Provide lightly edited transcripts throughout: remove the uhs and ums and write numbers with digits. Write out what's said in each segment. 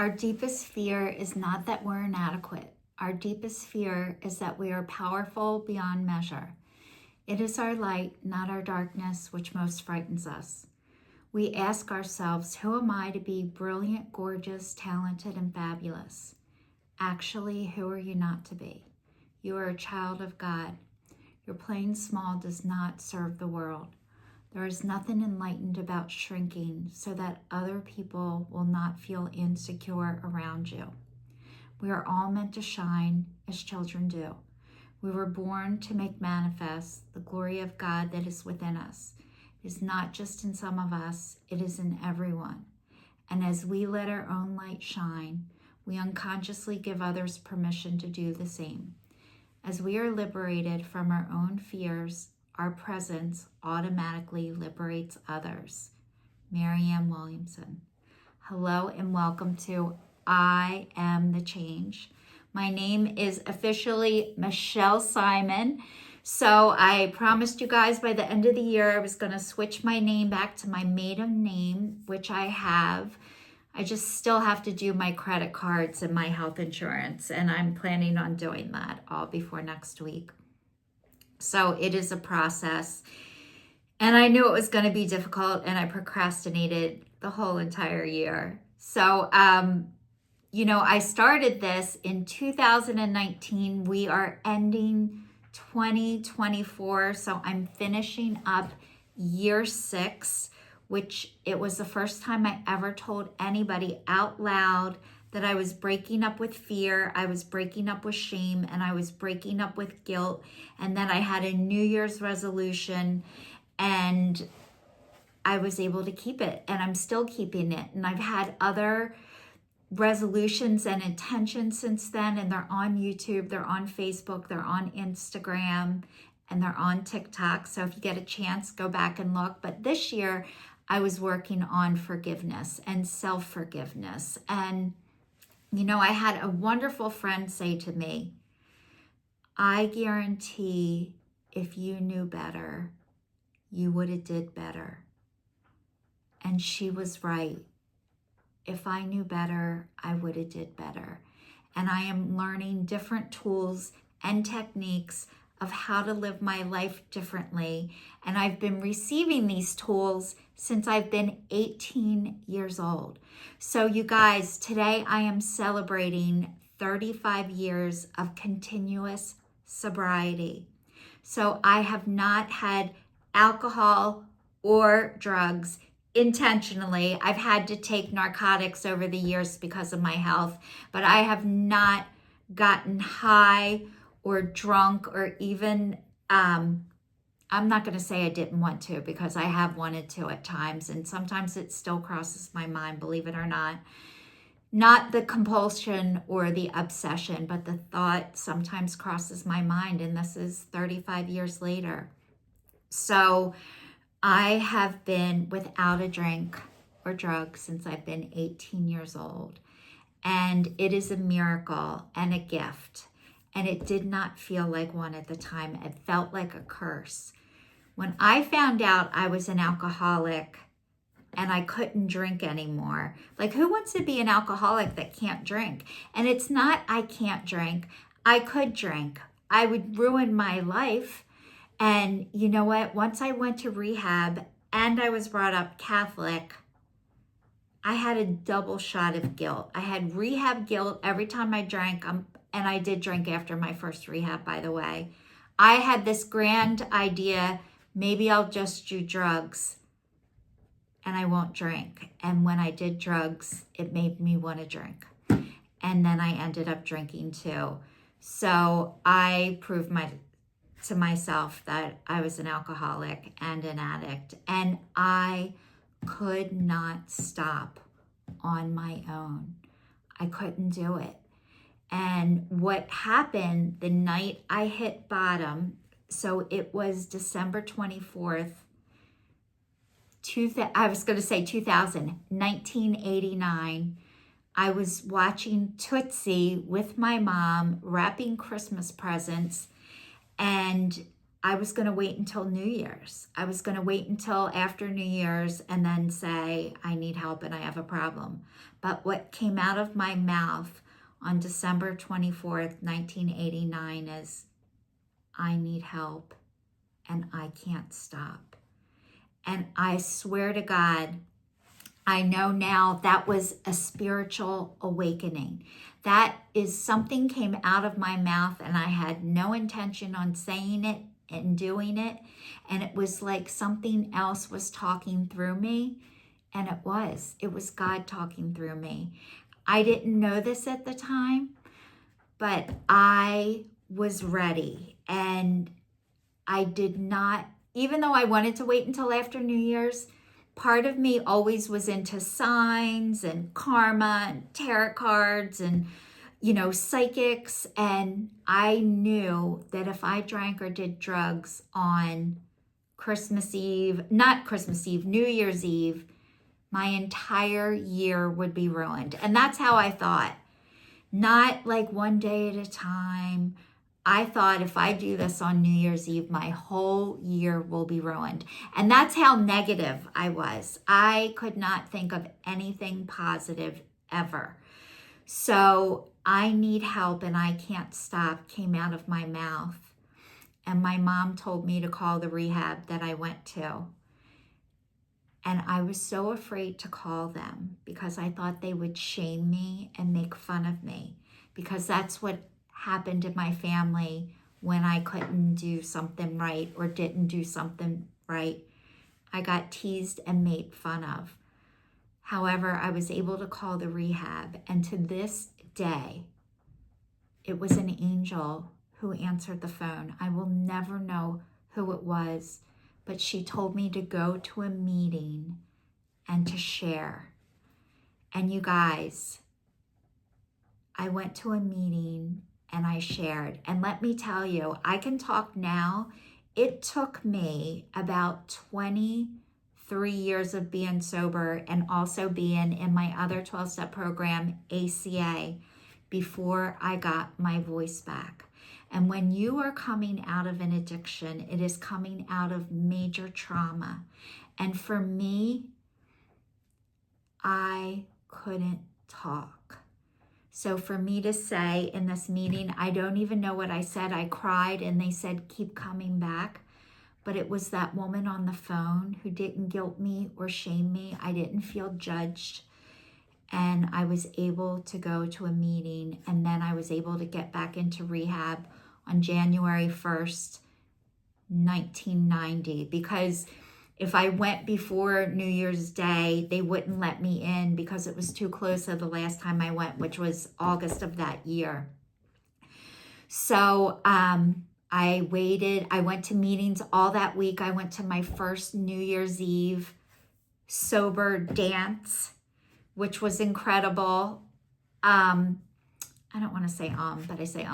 Our deepest fear is not that we're inadequate. Our deepest fear is that we are powerful beyond measure. It is our light, not our darkness, which most frightens us. We ask ourselves, who am I to be brilliant, gorgeous, talented, and fabulous? Actually, who are you not to be? You are a child of God. Your playing small does not serve the world. There is nothing enlightened about shrinking so that other people will not feel insecure around you. We are all meant to shine as children do. We were born to make manifest the glory of God that is within us. It is not just in some of us, it is in everyone. And as we let our own light shine, we unconsciously give others permission to do the same. As we are liberated from our own fears, our presence automatically liberates others. Marianne Williamson. Hello and welcome to I Am the Change. My name is officially Michelle Simon. So I promised you guys by the end of the year I was going to switch my name back to my maiden name, which I have. I just still have to do my credit cards and my health insurance, and I'm planning on doing that all before next week. So it is a process, and I knew it was going to be difficult, and I procrastinated the whole entire year. So, I started this in 2019. We are ending 2024, so I'm finishing up year 6, which it was the first time I ever told anybody out loud that I was breaking up with fear, I was breaking up with shame, and I was breaking up with guilt. And then I had a New Year's resolution, and I was able to keep it, and I'm still keeping it. And I've had other resolutions and intentions since then, and they're on YouTube, they're on Facebook, they're on Instagram, and they're on TikTok. So if you get a chance, go back and look. But this year, I was working on forgiveness and self-forgiveness. And I had a wonderful friend say to me, I guarantee if you knew better, you would have did better. And she was right. If I knew better, I would have did better. And I am learning different tools and techniques of how to live my life differently. And I've been receiving these tools since I've been 18 years old. So you guys, today I am celebrating 35 years of continuous sobriety. So I have not had alcohol or drugs intentionally. I've had to take narcotics over the years because of my health, but I have not gotten high or drunk or even, I'm not going to say I didn't want to, because I have wanted to at times, and sometimes it still crosses my mind, believe it or not. Not the compulsion or the obsession, but the thought sometimes crosses my mind, and this is 35 years later. So I have been without a drink or drug since I've been 18 years old, and it is a miracle and a gift. And it did not feel like one at the time. It felt like a curse. When I found out I was an alcoholic and I couldn't drink anymore, like, who wants to be an alcoholic that can't drink? And it's not I can't drink. I could drink. I would ruin my life. And you know what? Once I went to rehab and I was brought up Catholic, I had a double shot of guilt. I had rehab guilt every time I drank. And I did drink after my first rehab, by the way. I had this grand idea, maybe I'll just do drugs and I won't drink. And when I did drugs, it made me want to drink. And then I ended up drinking too. So I proved to myself that I was an alcoholic and an addict. And I could not stop on my own. I couldn't do it. And what happened the night I hit bottom, so it was December 24th, 1989. I was watching Tootsie with my mom, wrapping Christmas presents, and I was going to wait until New Year's. I was going to wait until after New Year's and then say, I need help and I have a problem. But what came out of my mouth on December 24th, 1989 is, I need help and I can't stop. And I swear to God, I know now that was a spiritual awakening. That is something came out of my mouth and I had no intention on saying it and doing it. And it was like something else was talking through me. And it was God talking through me. I didn't know this at the time, but I was ready. And I did not, even though I wanted to wait until after New Year's, part of me always was into signs and karma and tarot cards and, psychics. And I knew that if I drank or did drugs on New Year's Eve, my entire year would be ruined. And that's how I thought. Not like one day at a time. I thought if I do this on New Year's Eve, my whole year will be ruined. And that's how negative I was. I could not think of anything positive ever. So I need help and I can't stop came out of my mouth. And my mom told me to call the rehab that I went to. And I was so afraid to call them because I thought they would shame me and make fun of me, because that's what happened in my family when I couldn't do something right or didn't do something right. I got teased and made fun of. However, I was able to call the rehab, and to this day, it was an angel who answered the phone. I will never know who it was, but she told me to go to a meeting and to share. And you guys, I went to a meeting and I shared. And let me tell you, I can talk now. It took me about 23 years of being sober and also being in my other 12-step program, ACA, before I got my voice back. And when you are coming out of an addiction, it is coming out of major trauma. And for me, I couldn't talk. So for me to say in this meeting, I don't even know what I said. I cried and they said, keep coming back. But it was that woman on the phone who didn't guilt me or shame me. I didn't feel judged. And I was able to go to a meeting, and then I was able to get back into rehab on January 1st, 1990, because if I went before New Year's Day, they wouldn't let me in because it was too close to the last time I went, which was August of that year. So I waited. I went to meetings all that week. I went to my first New Year's Eve sober dance, which was incredible. I don't want to say but I say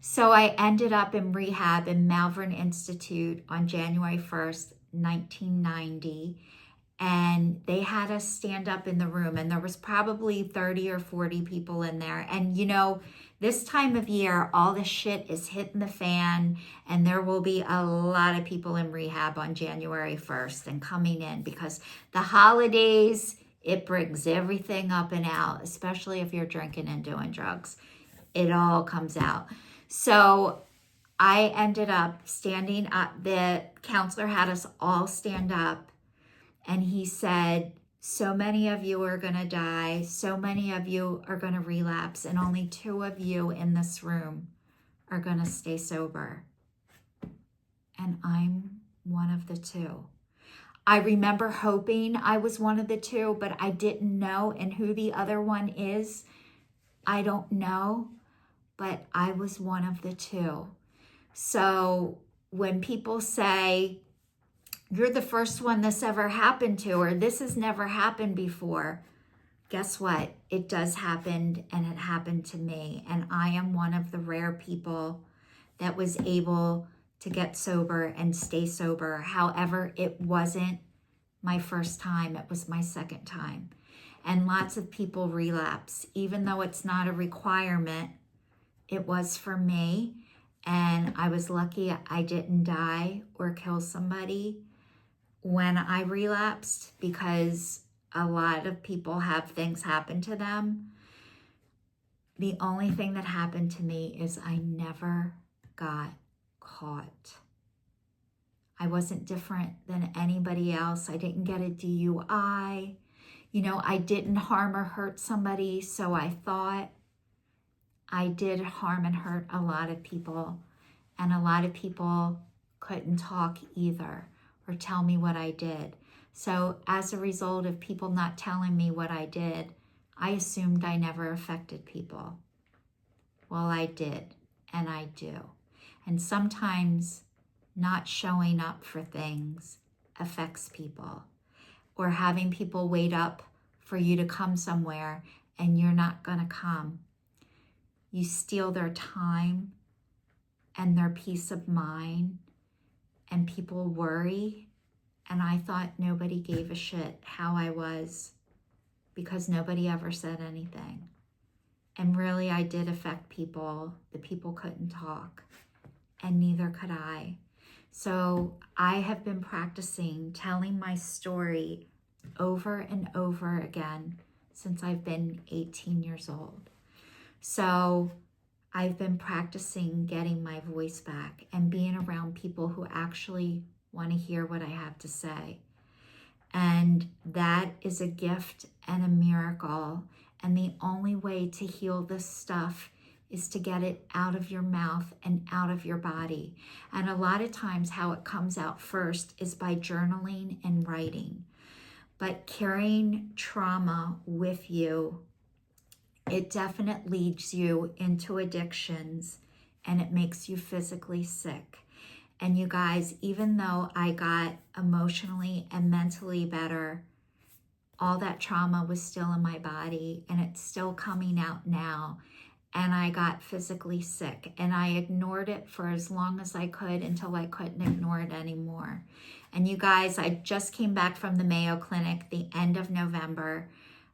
So I ended up in rehab in Malvern Institute on January 1st, 1990. And they had us stand up in the room, and there was probably 30 or 40 people in there. And this time of year, all the shit is hitting the fan, and there will be a lot of people in rehab on January 1st and coming in because the holidays, it brings everything up and out, especially if you're drinking and doing drugs. It all comes out. So I ended up standing up. The counselor had us all stand up, and he said, so many of you are going to die. So many of you are going to relapse, and only 2 of you in this room are going to stay sober. And I'm one of the 2. I remember hoping I was one of the 2, but I didn't know. And who the other one is, I don't know. But I was one of the 2. So when people say, you're the first one this ever happened to, or this has never happened before, guess what? It does happen, and it happened to me. And I am one of the rare people that was able to get sober and stay sober. However, it wasn't my first time. It was my second time. And lots of people relapse, even though it's not a requirement. It was for me, and I was lucky I didn't die or kill somebody when I relapsed, because a lot of people have things happen to them. The only thing that happened to me is I never got caught. I wasn't different than anybody else. I didn't get a DUI. You know, I didn't harm or hurt somebody, so I thought. I did harm and hurt a lot of people, and a lot of people couldn't talk either or tell me what I did. So as a result of people not telling me what I did, I assumed I never affected people. Well, I did, and I do. And sometimes not showing up for things affects people, or having people wait up for you to come somewhere and you're not going to come. You steal their time and their peace of mind, and people worry. And I thought nobody gave a shit how I was because nobody ever said anything. And really, I did affect people. The people couldn't talk, and neither could I. So I have been practicing telling my story over and over again since I've been 18 years old. So I've been practicing getting my voice back and being around people who actually want to hear what I have to say. And that is a gift and a miracle. And the only way to heal this stuff is to get it out of your mouth and out of your body. And a lot of times how it comes out first is by journaling and writing. But carrying trauma with you, it definitely leads you into addictions, and it makes you physically sick. And you guys, even though I got emotionally and mentally better, all that trauma was still in my body, and it's still coming out now. And I got physically sick, and I ignored it for as long as I could until I couldn't ignore it anymore. And you guys, I just came back from the Mayo Clinic the end of November.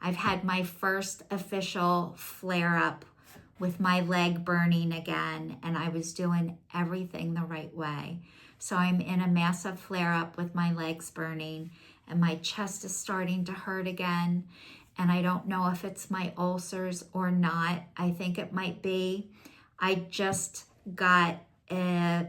I've had my first official flare-up with my leg burning again, and I was doing everything the right way. So I'm in a massive flare-up with my legs burning, and my chest is starting to hurt again. And I don't know if it's my ulcers or not. I think it might be. I just got a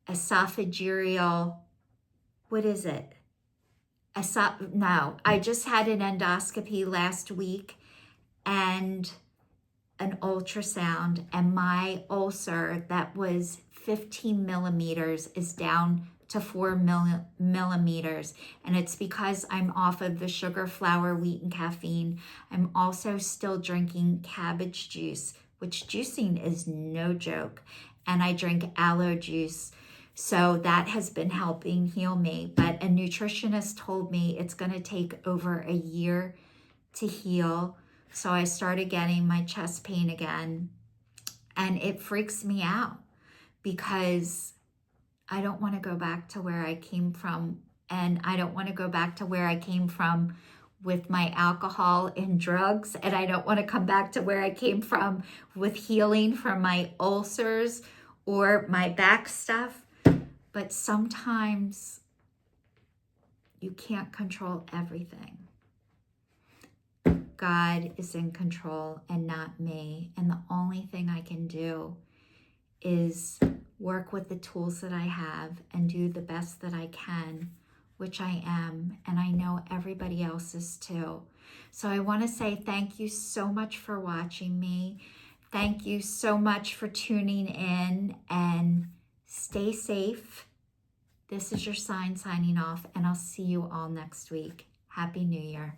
esophageal, what is it? No, I just had an endoscopy last week and an ultrasound, and my ulcer that was 15 millimeters is down to 4 millimeters. And it's because I'm off of the sugar, flour, wheat, and caffeine. I'm also still drinking cabbage juice, which juicing is no joke. And I drink aloe juice. So that has been helping heal me. But a nutritionist told me it's going to take over a year to heal. So I started getting my chest pain again. And it freaks me out because I don't want to go back to where I came from. And I don't want to go back to where I came from with my alcohol and drugs. And I don't want to come back to where I came from with healing from my ulcers or my back stuff. But sometimes you can't control everything. God is in control and not me. And the only thing I can do is work with the tools that I have and do the best that I can, which I am, and I know everybody else is too. So I want to say thank you so much for watching me. Thank you so much for tuning in, and stay safe. This is your signing off, and I'll see you all next week. Happy New Year.